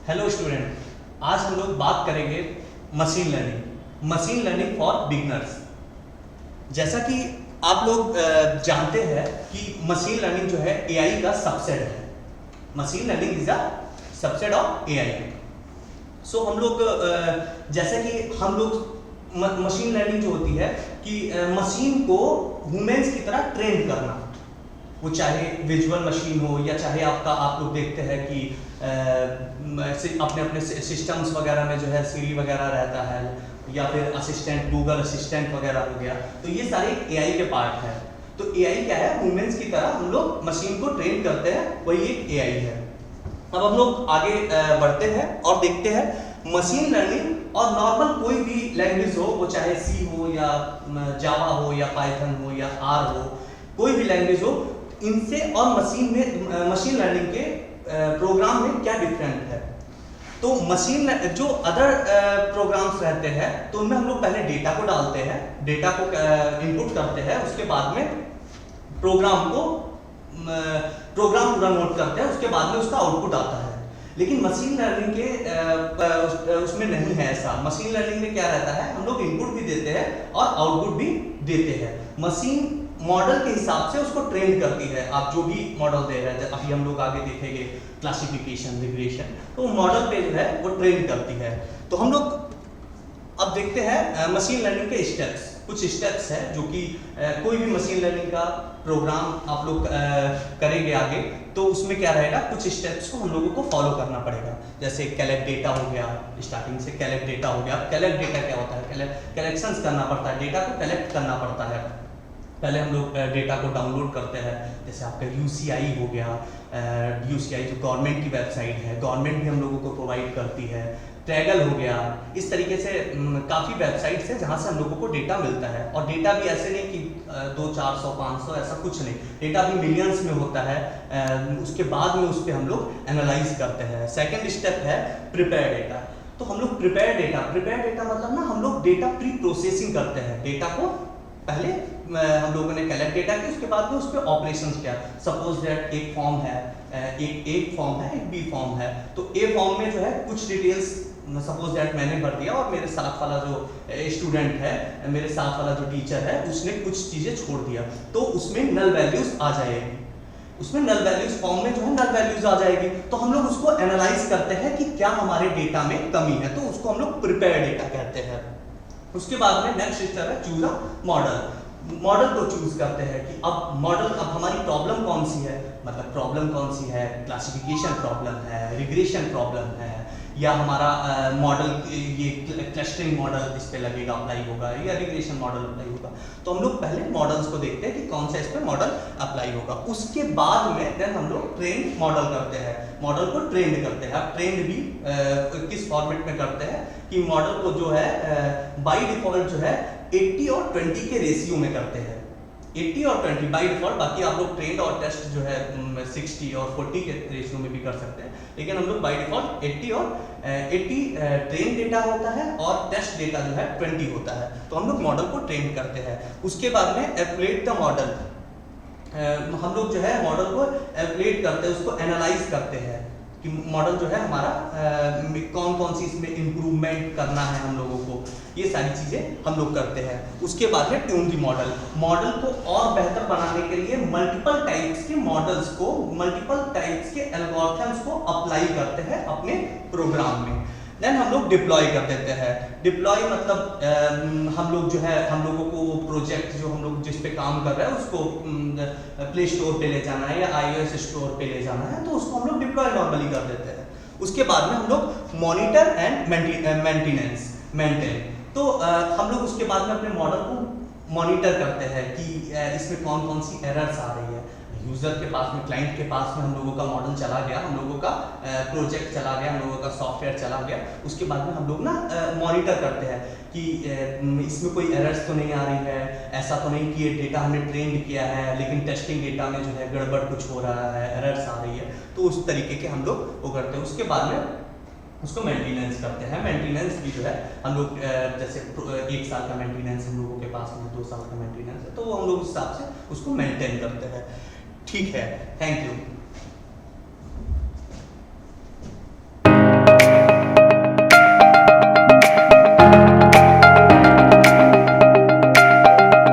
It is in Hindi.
हेलो स्टूडेंट, आज हम लोग बात करेंगे मशीन लर्निंग फॉर बिगनर्स। जैसा कि आप लोग जानते हैं कि मशीन लर्निंग जो है एआई का सबसेट है। Machine learning is a subset of AI. So हम लोग जैसे कि हम लोग मशीन लर्निंग जो होती है कि मशीन को ह्यूमंस की तरह ट्रेन करना, वो चाहे विजुअल मशीन हो या चाहे आप लोग देखते हैं कि अपने अपने सिस्टम्स वगैरह में जो है सीरी वगैरह रहता है, या फिर असिस्टेंट गूगल असिस्टेंट वगैरह हो गया, तो ये सारे एआई के पार्ट है। तो एआई क्या है, ह्यूमंस की तरह हम लोग मशीन को ट्रेन करते हैं, वही एक एआई है। अब हम लोग आगे बढ़ते हैं और देखते हैं मशीन लर्निंग और नॉर्मल कोई भी लैंग्वेज हो, वो चाहे सी हो या जावा हो या पाइथन हो या आर हो, कोई भी लैंग्वेज हो, इनसे और मशीन लर्निंग के प्रोग्राम में क्या डिफरेंट है। तो जो अदर प्रोग्राम्स रहते हैं तो उनमें हम लोग पहले डेटा को डालते हैं, डेटा को इनपुट करते हैं, उसके बाद में प्रोग्राम पूरा नोट करते हैं, उसके बाद में उसका आउटपुट आता है। लेकिन मशीन लर्निंग के उसमें नहीं है ऐसा। मशीन लर्निंग में क्या रहता है, हम लोग इनपुट भी देते हैं और आउटपुट भी देते हैं। मशीन मॉडल के हिसाब से उसको ट्रेन करती है। आप जो भी मॉडल दे रहे हैं, अभी हम लोग आगे देखेंगे क्लासिफिकेशन, रिग्रेशन, तो मॉडल पे जो है वो ट्रेन करती है। तो हम लोग अब देखते हैं मशीन लर्निंग के स्टेप्स। कुछ स्टेप्स है जो कि कोई भी मशीन लर्निंग का प्रोग्राम आप लोग करेंगे आगे, तो उसमें क्या रहेगा, कुछ स्टेप्स को हम लोगों को फॉलो करना पड़ेगा। जैसे कलेक्ट डेटा हो गया, स्टार्टिंग से कलेक्ट डेटा हो गया। कलेक्ट डेटा क्या होता है, कलेक्शंस करना पड़ता है, डेटा को कलेक्ट करना पड़ता है। पहले हम लोग डेटा को डाउनलोड करते हैं, जैसे आपका यूसीआई हो गया, यूसीआई जो गवर्नमेंट की वेबसाइट है, गवर्नमेंट भी हम लोगों को प्रोवाइड करती है। ट्रैगल हो गया, इस तरीके से काफ़ी वेबसाइट्स हैं जहाँ से हम लोगों को डेटा मिलता है। और डेटा भी ऐसे नहीं कि 200, 400, 500 ऐसा कुछ नहीं, डेटा भी मिलियंस में होता है। उसके बाद में उस पर हम लोग एनालाइज करते हैं। सेकेंड स्टेप है प्रिपेयर डेटा। तो हम लोग प्रिपेयर डेटा मतलब ना, हम लोग डेटा प्री प्रोसेसिंग करते हैं। डेटा को पहले हम लोगों ने कलेक्ट डेटा किया, उसके बाद में उस पर ऑपरेशन किया। सपोज दैट एक फॉर्म है, एक फॉर्म है, एक बी फॉर्म है। तो ए फॉर्म में जो है कुछ डिटेल्स सपोज दैट मैंने भर दिया, और मेरे साथ वाला जो स्टूडेंट है, मेरे साथ वाला जो टीचर है, उसने कुछ चीजें छोड़ दिया, तो उसमें नल वैल्यूज आ जाएगी। उसमें नल वैल्यूज फॉर्म में जो है नल वैल्यूज आ जाएगी। तो हम लोग उसको एनालाइज करते हैं कि क्या हमारे डेटा में कमी है, तो उसको हम लोग प्रिपेयर डेटा कहते हैं। उसके बाद में नेक्स्ट स्टेप है चूज अ मॉडल को चूज करते हैं कि अब हमारी प्रॉब्लम कौन सी है, मतलब प्रॉब्लम कौन सी है, क्लासिफिकेशन प्रॉब्लम है, रिग्रेशन प्रॉब्लम है, या हमारा मॉडल ये क्लस्टरिंग मॉडल इस पे लगेगा, अप्लाई होगा, या रिग्रेशन मॉडल अप्लाई होगा। तो हम लोग पहले मॉडल्स को देखते हैं कि कौन सा इस पे मॉडल अप्लाई होगा। उसके बाद में देन हम लोग ट्रेन मॉडल करते हैं, मॉडल को ट्रेंड करते हैं। अब ट्रेंड भी किस फॉर्मेट में करते हैं कि मॉडल को जो है बाय डिफॉल्ट जो है 80 और 20 के रेशियो में करते हैं। 80 और 20 बाय डिफॉल्ट, बाकी आप लोग ट्रेंड और टेस्ट जो है 60 और 40 के रेशियो में भी कर सकते हैं, लेकिन हम लोग बाय डिफॉल्ट 80 ट्रेन डेटा होता है और टेस्ट डेटा जो है 20 होता है। तो हम लोग मॉडल को ट्रेन करते हैं। उसके बाद में एवलुएट द मॉडल, हम लोग जो है मॉडल को एवलुएट करते हैं, उसको एनालाइज करते हैं कि मॉडल जो है हमारा कौन सी इसमें इम्प्रूवमेंट करना है हम लोगों को, ये सारी चीज़ें हम लोग करते हैं। उसके बाद है ट्यून दी मॉडल को और बेहतर बनाने के लिए मल्टीपल टाइप्स के मॉडल्स को, मल्टीपल टाइप्स के एल्गोरिथम्स को अप्लाई करते हैं अपने प्रोग्राम में। देन हम लोग डिप्लॉय कर देते हैं। डिप्लॉय मतलब हम लोग जो है, हम लोगों को प्रोजेक्ट जो हम लोग जिस पे काम कर रहे हैं उसको प्ले स्टोर पे ले जाना है या iOS स्टोर पे ले जाना है, तो उसको हम लोग डिप्लॉय नॉर्मली कर देते हैं। उसके बाद में हम लोग मॉनिटर एंड मेंटेन। तो हम लोग उसके बाद में अपने मॉडल को मॉनिटर करते हैं कि इसमें कौन सी एरर्स आ रही है। यूजर के पास में, क्लाइंट के पास में हम लोगों का मॉडल चला गया, हम लोगों का प्रोजेक्ट चला गया, हम लोगों का सॉफ्टवेयर चला गया, उसके बाद में हम लोग ना मॉनिटर करते हैं कि इसमें कोई एरर्स तो नहीं आ रही है, ऐसा तो नहीं कि ये डेटा हमने ट्रेंड किया है लेकिन टेस्टिंग डेटा में जो है गड़बड़ कुछ हो रहा है, एरर्स आ रही है। तो उस तरीके के हम लोग वो करते हैं। उसके बाद में उसको मेंटेनेंस करते हैं। मेंटेनेंस भी जो है हम लोग जैसे 1 साल का मेंटेनेंस हम लोगों के पास में 2 साल का मेंटेनेंस है, तो वो हम लोग उस हिसाब से उसको मेंटेन करते हैं। ठीक है, थैंक यू।